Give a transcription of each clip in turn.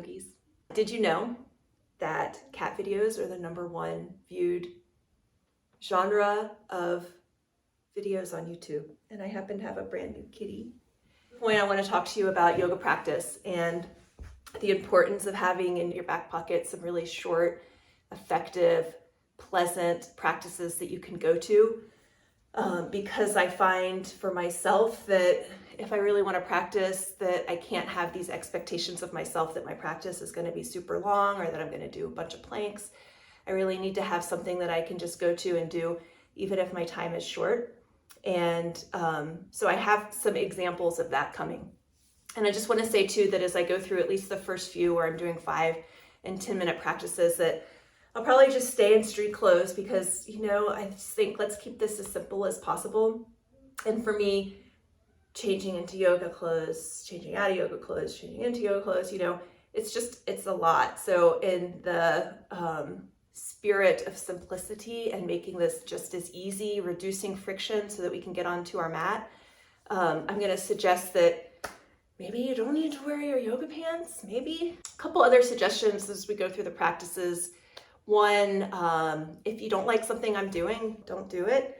yogis. Did you know that cat videos are the #1 viewed genre of videos on YouTube? And I happen to have a brand new kitty. I want to talk to you about yoga practice and the importance of having in your back pocket some really short, effective, pleasant practices that you can go to. Because I find for myself that if I really want to practice, that I can't have these expectations of myself that my practice is going to be super long or that I'm going to do a bunch of planks. I really need to have something that I can just go to and do even if my time is short. And so I have some examples of that coming. And I just want to say too that as I go through at least the first few where I'm doing 5 and 10-minute practices, that I'll probably just stay in street clothes because, I just think let's keep this as simple as possible. And for me, changing into yoga clothes, changing out of yoga clothes, changing into yoga clothes, it's a lot. So in the spirit of simplicity and making this just as easy, reducing friction so that we can get onto our mat, I'm going to suggest that maybe you don't need to wear your yoga pants, maybe. A couple other suggestions as we go through the practices. One, if you don't like something I'm doing, don't do it.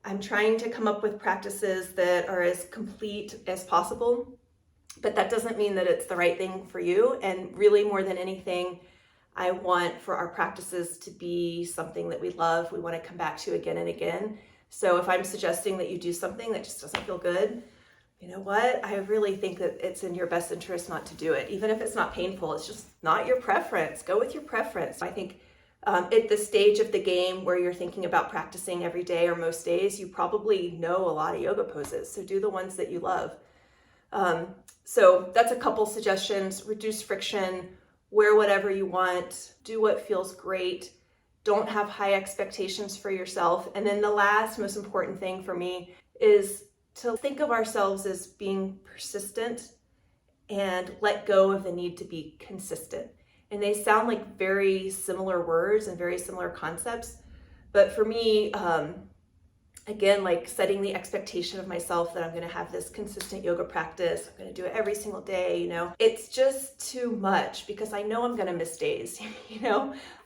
I'm trying to come up with practices that are as complete as possible, but that doesn't mean that it's the right thing for you. And really, more than anything, I want for our practices to be something that we love, we want to come back to again and again. So if I'm suggesting that you do something that just doesn't feel good, you know what? I really think that it's in your best interest not to do it. Even if it's not painful, it's just not your preference. Go with your preference. I think at the stage of the game where you're thinking about practicing every day or most days, you probably know a lot of yoga poses. So do the ones that you love. So that's a couple suggestions. Reduce friction, wear whatever you want, do what feels great. Don't have high expectations for yourself. And then the last most important thing for me is to think of ourselves as being persistent and let go of the need to be consistent. And they sound like very similar words and very similar concepts. But for me, again, like setting the expectation of myself that I'm going to have this consistent yoga practice, I'm going to do it every single day, it's just too much because I know I'm going to miss days.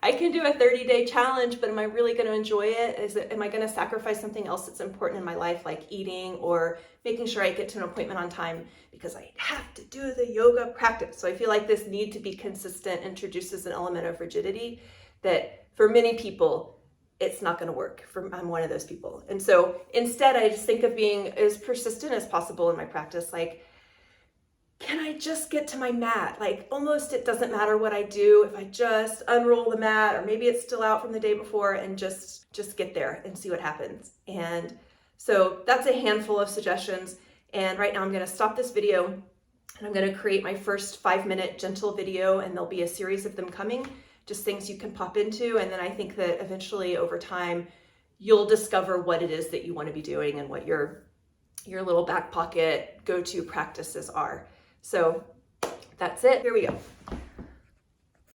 I can do a 30-day challenge, but am I really going to enjoy it? Am I going to sacrifice something else that's important in my life, like eating or making sure I get to an appointment on time because I have to do the yoga practice? So I feel like this need to be consistent introduces an element of rigidity that for many people, it's not going to work. I'm one of those people. And so instead, I just think of being as persistent as possible in my practice. Like, can I just get to my mat? Like, almost it doesn't matter what I do if I just unroll the mat, or maybe it's still out from the day before, and just get there and see what happens. And so that's a handful of suggestions. And right now I'm going to stop this video and I'm going to create my first 5-minute gentle video, and there'll be a series of them coming. Just things you can pop into. And then I think that eventually over time, you'll discover what it is that you want to be doing and what your little back pocket go-to practices are. So that's it. Here we go.